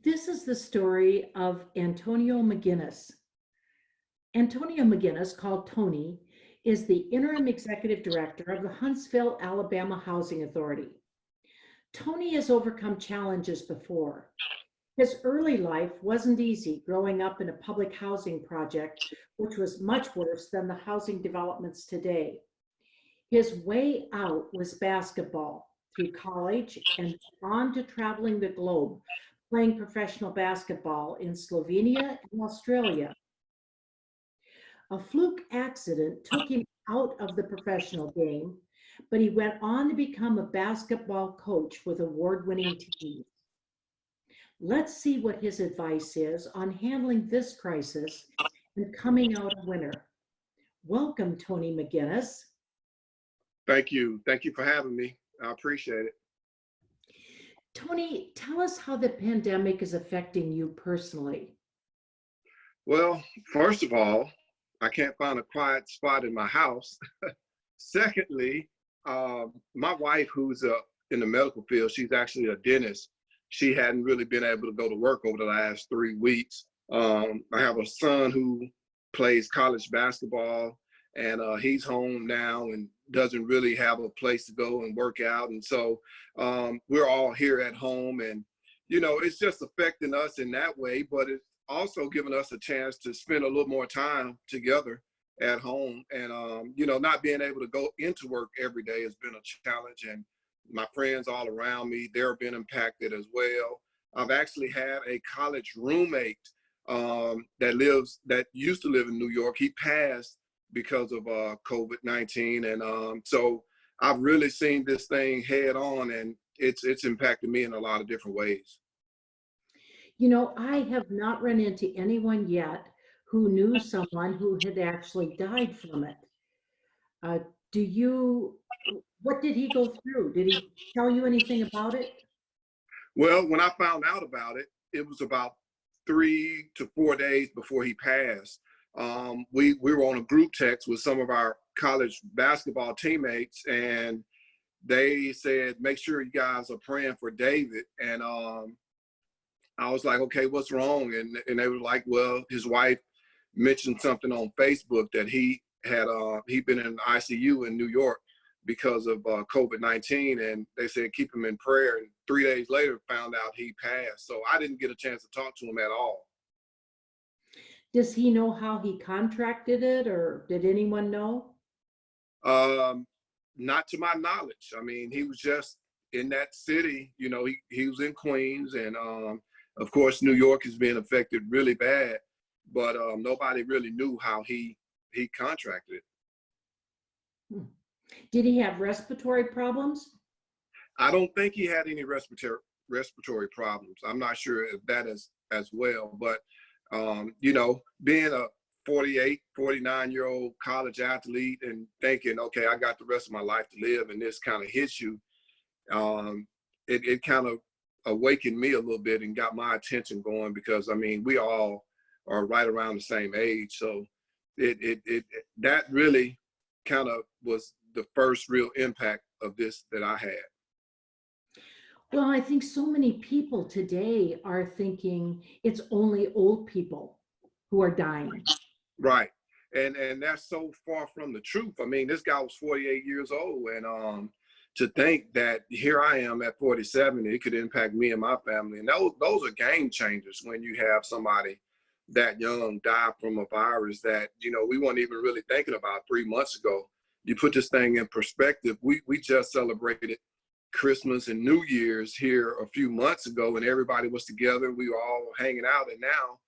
This is the story of Antonio McGinnis. Antonio McGinnis, called Tony, is the interim executive director of the Huntsville, Alabama Housing Authority. Tony has overcome challenges before. His early life wasn't easy, growing up in a public housing project, which was much worse than the housing developments today. His way out was basketball, through college and on to traveling the globe, playing professional basketball in Slovenia and Australia. A fluke accident took him out of the professional game, but he went on to become a basketball coach with award-winning teams. Let's see what his advice is on handling this crisis and coming out a winner. Welcome, Tony McGinnis. Thank you. Thank you for having me. I appreciate it. Tony, tell us how the pandemic is affecting you personally. Well, first of all, I can't find a quiet spot in my house. Secondly, my wife, who's in the medical field, she's actually a dentist. She hadn't really been able to go to work over the last 3 weeks. I have a son who plays college basketball, and he's home now and doesn't really have a place to go and work out. And so we're all here at home, and, you know, it's just affecting us in that way, but it's also giving us a chance to spend a little more time together at home. And, you know, not being able to go into work every day has been a challenge. And my friends all around me, they're been impacted as well. I've actually had a college roommate that used to live in New York. He passed because of COVID-19. And so I've really seen this thing head on, and it's impacted me in a lot of different ways. You know, I have not run into anyone yet who knew someone who had actually died from it. What did he go through? Did he tell you anything about it? Well, when I found out about it, it was about 3 to 4 days before he passed. We were on a group text with some of our college basketball teammates, and they said, make sure you guys are praying for David. And I was like, okay, what's wrong? And they were like, well, his wife mentioned something on Facebook that he'd been in ICU in New York because of COVID-19, and they said keep him in prayer. And 3 days later, found out he passed. So I didn't get a chance to talk to him at all. Does he know how he contracted it, or did anyone know? Not to my knowledge. I mean, he was just in that city. You know, he was in Queens, and of course, New York is being affected really bad, but nobody really knew how he contracted it. Did he have respiratory problems? I don't think he had any respiratory problems. I'm not sure if that is as well, but you know, being a 48, 49-year-old college athlete and thinking, okay, I got the rest of my life to live, and this kind of hits you, it kind of awakened me a little bit and got my attention going, because I mean, we all are right around the same age. So that really kind of was the first real impact of this that I had. Well, I think so many people today are thinking it's only old people who are dying. Right. And that's so far from the truth. I mean, this guy was 48 years old, and to think that here I am at 47, it could impact me and my family. And those are game changers when you have somebody that young die from a virus that, you know, we weren't even really thinking about 3 months ago. You put this thing in perspective. We just celebrated Christmas and New Year's here a few months ago, and everybody was together. We were all hanging out, and now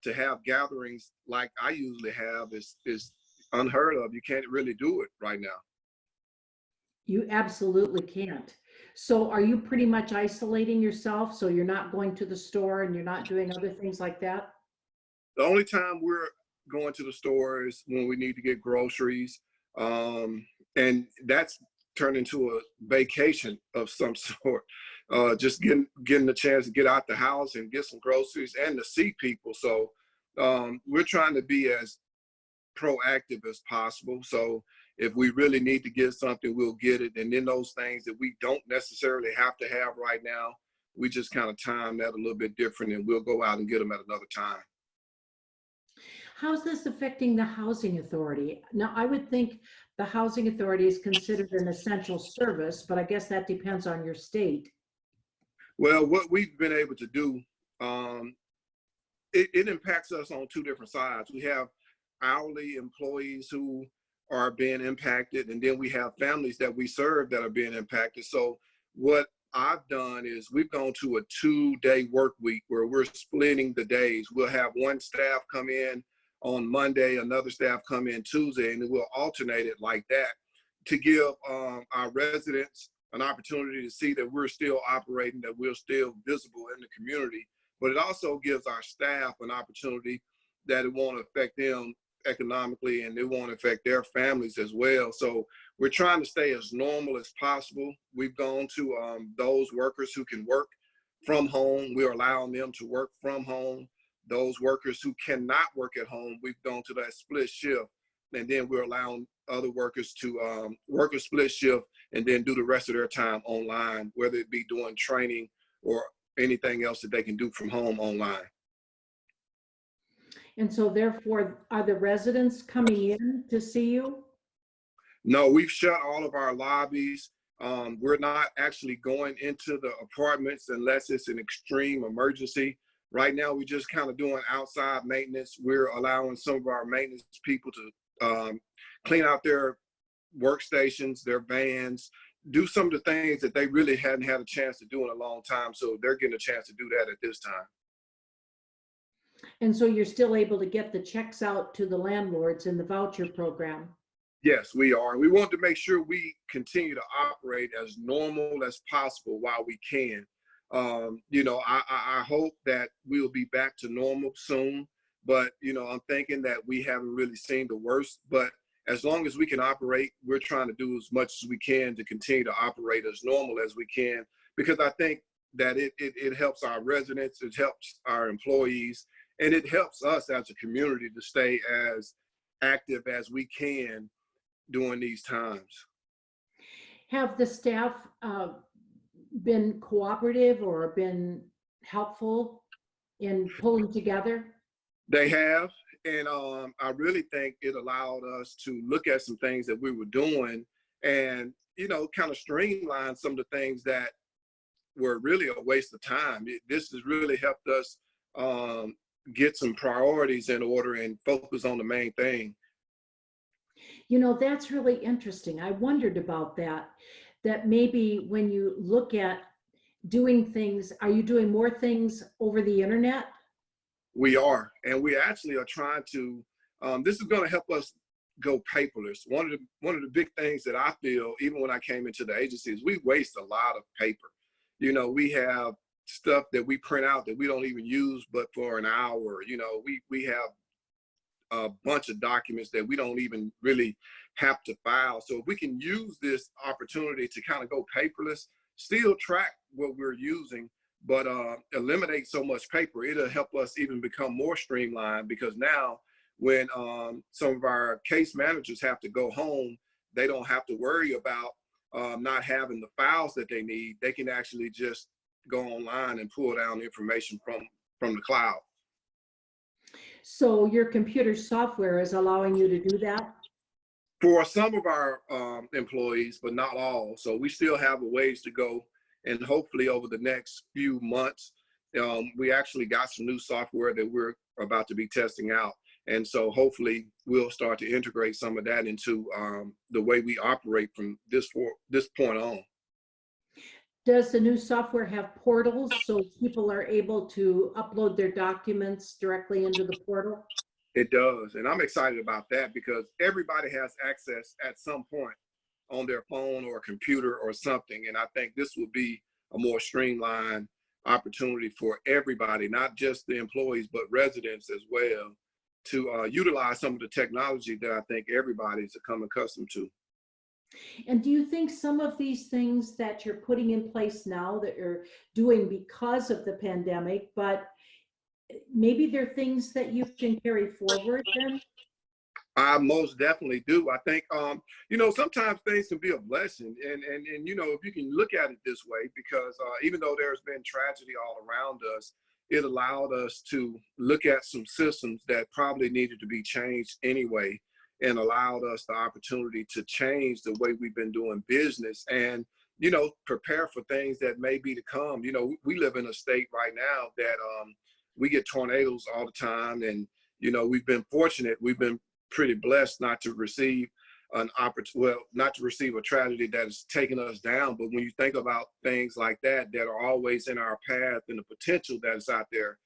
to have gatherings like I usually have is unheard of. You can't really do it right now. You absolutely can't. So are you pretty much isolating yourself? So you're not going to the store and you're not doing other things like that? The only time we're going to the store is when we need to get groceries. And that's turned into a vacation of some sort. Just getting the chance to get out the house and get some groceries and to see people. So we're trying to be as proactive as possible. So if we really need to get something, we'll get it. And then those things that we don't necessarily have to have right now, We just kind of time that a little bit different, and we'll go out and get them at another time. How's this affecting the housing authority? Now, I would think the housing authority is considered an essential service, but I guess that depends on your state. Well, what we've been able to do, um, it impacts us on two different sides. We have hourly employees who are being impacted, and then we have families that we serve that are being impacted. So what I've done is we've gone to a 2-day work week where we're splitting the days. We'll have one staff come in on Monday, another staff come in Tuesday, and then we'll alternate it like that to give our residents an opportunity to see that we're still operating, that we're still visible in the community. But it also gives our staff an opportunity that it won't affect them economically, and it won't affect their families as well. So we're trying to stay as normal as possible. We've gone to those workers who can work from home. We're allowing them to work from home. Those workers who cannot work at home, we've gone to that split shift. And then we're allowing other workers to work a split shift and then do the rest of their time online, whether it be doing training or anything else that they can do from home online. And so therefore, are the residents coming in to see you? No, we've shut all of our lobbies. We're not actually going into the apartments unless it's an extreme emergency. Right now, we're just kind of doing outside maintenance. We're allowing some of our maintenance people to clean out their workstations, their vans, do some of the things that they really hadn't had a chance to do in a long time. So they're getting a chance to do that at this time. And so you're still able to get the checks out to the landlords in the voucher program? Yes, we are. We want to make sure we continue to operate as normal as possible while we can. You know, I hope that we'll be back to normal soon, but, you know, I'm thinking that we haven't really seen the worst. But as long as we can operate, we're trying to do as much as we can to continue to operate as normal as we can, because I think that it helps our residents, it helps our employees, and it helps us as a community to stay as active as we can during these times. Have the staff been cooperative or been helpful in pulling together? They have, and I really think it allowed us to look at some things that we were doing and, you know, kind of streamline some of the things that were really a waste of time. This has really helped us get some priorities in order and focus on the main thing. You know, that's really interesting. I wondered about that, that maybe when you look at doing things, are you doing more things over the internet? We are, and we actually are trying to, this is going to help us go paperless. One of the big things that I feel, even when I came into the agency, is we waste a lot of paper. You know, we have stuff that we print out that we don't even use but for an hour. You know, we have a bunch of documents that we don't even really have to file. So if we can use this opportunity to kind of go paperless, still track what we're using, but eliminate so much paper, it'll help us even become more streamlined, because now when some of our case managers have to go home, they don't have to worry about not having the files that they need. They can actually just go online and pull down information from the cloud. So your computer software is allowing you to do that? For some of our employees, but not all. So we still have a ways to go. And hopefully over the next few months, we actually got some new software that we're about to be testing out. And so hopefully we'll start to integrate some of that into the way we operate from this point on. Does the new software have portals so people are able to upload their documents directly into the portal? It does. And I'm excited about that, because everybody has access at some point on their phone or computer or something. And I think this will be a more streamlined opportunity for everybody, not just the employees, but residents as well, to utilize some of the technology that I think everybody's become accustomed to. And do you think some of these things that you're putting in place now that you're doing because of the pandemic, but maybe they're things that you can carry forward then? I most definitely do. I think, sometimes things can be a blessing, and if you can look at it this way, because even though there's been tragedy all around us, it allowed us to look at some systems that probably needed to be changed anyway, and allowed us the opportunity to change the way we've been doing business, and prepare for things that may be to come. We live in a state right now that we get tornadoes all the time, and we've been fortunate. We've been pretty blessed not to receive not to receive a tragedy that has taken us down. But when you think about things like that are always in our path and the potential that is out there,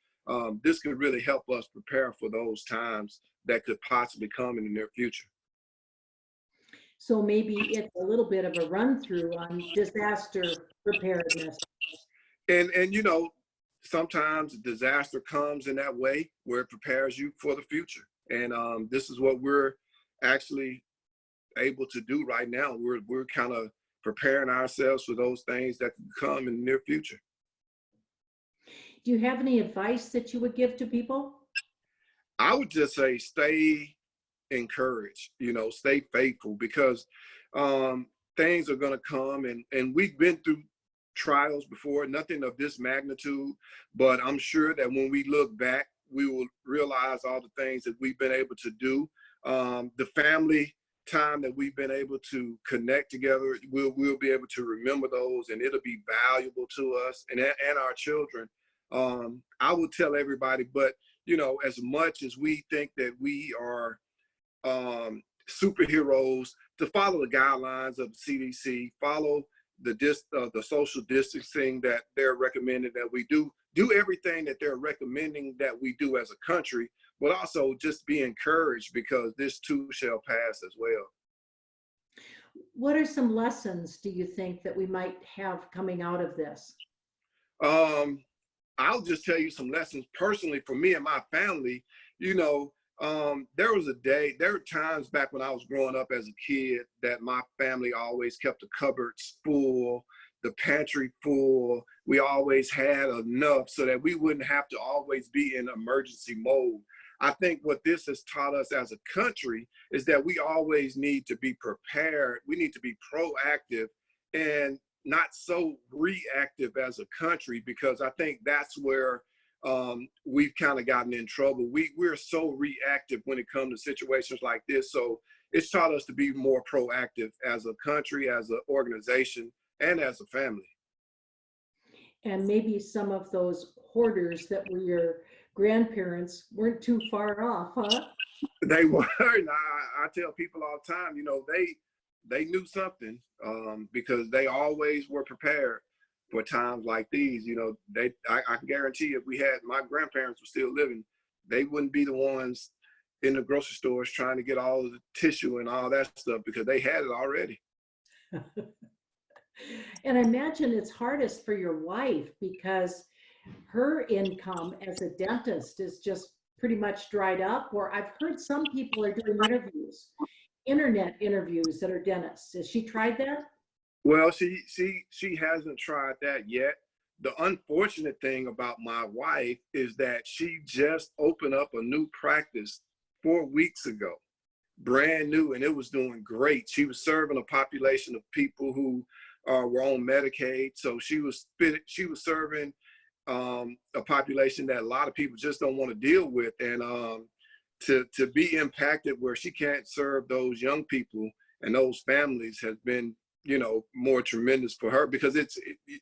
this could really help us prepare for those times that could possibly come in the near future. So maybe it's a little bit of a run through on disaster preparedness. And sometimes disaster comes in that way where it prepares you for the future. And this is what we're actually able to do right now. We're kind of preparing ourselves for those things that can come in the near future. Do you have any advice that you would give to people? I would just say stay encouraged, stay faithful, because things are going to come, and we've been through trials before, nothing of this magnitude, but I'm sure that when we look back, we will realize all the things that we've been able to do. The family time that we've been able to connect together, we'll be able to remember those, and it'll be valuable to us and our children. I would tell everybody, but as much as we think that we are superheroes, to follow the guidelines of the CDC, follow the social distancing that they're recommending that we do everything that they're recommending that we do as a country, but also just be encouraged, because this too shall pass as well. What are some lessons do you think that we might have coming out of this? I'll just tell you some lessons personally for me and my family. There were times back when I was growing up as a kid that my family always kept the cupboards full, the pantry full. We always had enough so that we wouldn't have to always be in emergency mode. I think what this has taught us as a country is that we always need to be prepared. We need to be proactive and not so reactive as a country, because I think that's where we've kind of gotten in trouble. We're so reactive when it comes to situations like this. So it's taught us to be more proactive as a country, as an organization, and as a family. And maybe some of those hoarders that were your grandparents weren't too far off, huh? They were. And I tell people all the time, they knew something, because they always were prepared for times like these. I can guarantee if my grandparents were still living, they wouldn't be the ones in the grocery stores trying to get all of the tissue and all that stuff, because they had it already. And I imagine it's hardest for your wife, because her income as a dentist is just pretty much dried up. Or I've heard some people are doing internet interviews that are dentists. Has she tried that? Well, she hasn't tried that yet. The unfortunate thing about my wife is that she just opened up a new practice 4 weeks ago, brand new, and it was doing great. She was serving a population of people who were on Medicaid. So she was serving a population that a lot of people just don't want to deal with, and to be impacted where she can't serve those young people and those families has been more tremendous for her, because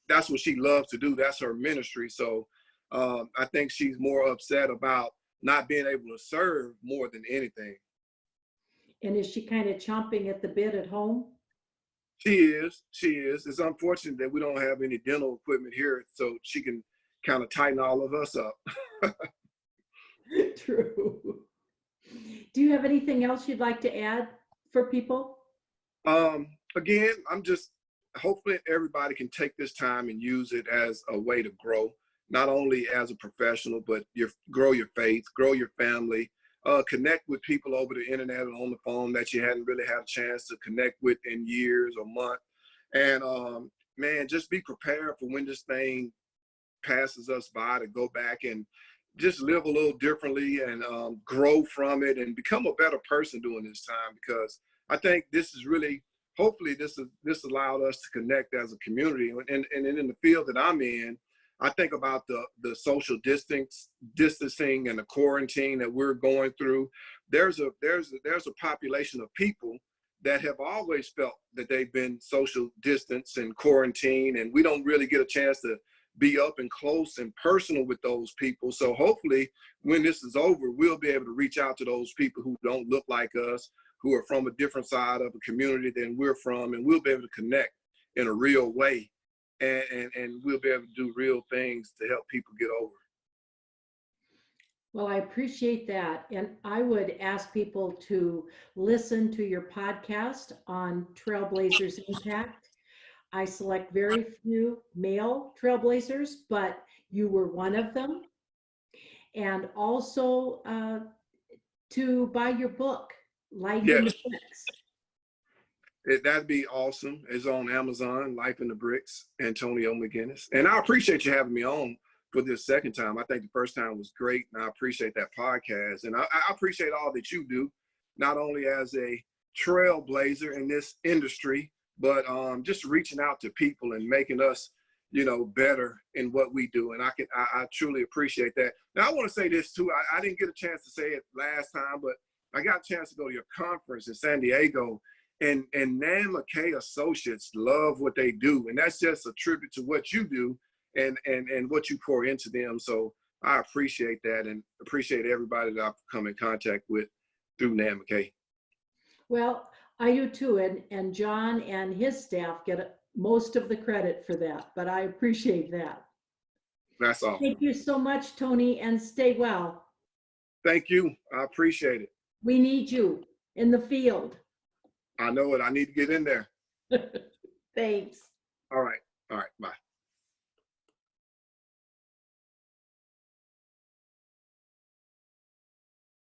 that's what she loves to do. That's her ministry. So I think she's more upset about not being able to serve more than anything. And is she kind of chomping at the bit at home? She is. It's unfortunate that we don't have any dental equipment here, so she can kind of tighten all of us up. True. Do you have anything else you'd like to add for people? Again, hopefully everybody can take this time and use it as a way to grow, not only as a professional, but grow your faith, grow your family, connect with people over the internet and on the phone that you hadn't really had a chance to connect with in years or months. And man, just be prepared for when this thing passes us by, to go back and just live a little differently and grow from it and become a better person during this time, because I think this is really, hopefully this allowed us to connect as a community. And in the field that I'm in, I think about the social distancing and the quarantine that we're going through. There's a population of people that have always felt that they've been social distance and quarantine, and we don't really get a chance to be up and close and personal with those people. So hopefully when this is over, we'll be able to reach out to those people who don't look like us, who are from a different side of a community than we're from, and we'll be able to connect in a real way. And we'll be able to do real things to help people get over. Well, I appreciate that. And I would ask people to listen to your podcast on Trailblazers Impact. I select very few male trailblazers, but you were one of them. And also to buy your book, Life in the Bricks. That'd be awesome. It's on Amazon, Life in the Bricks, Antonio McGinnis. And I appreciate you having me on for this second time. I think the first time was great, and I appreciate that podcast. And I appreciate all that you do, not only as a trailblazer in this industry, but just reaching out to people and making us, better in what we do. And I truly appreciate that. Now, I want to say this too. I didn't get a chance to say it last time, but I got a chance to go to your conference in San Diego. And Nan McKay Associates love what they do. And that's just a tribute to what you do and what you pour into them. So I appreciate that and appreciate everybody that I've come in contact with through Nan McKay. Well, I do too. And John and his staff get most of the credit for that, but I appreciate that. That's all. Thank you so much, Tony, and stay well. Thank you. I appreciate it. We need you in the field. I know it. I need to get in there. Thanks. All right.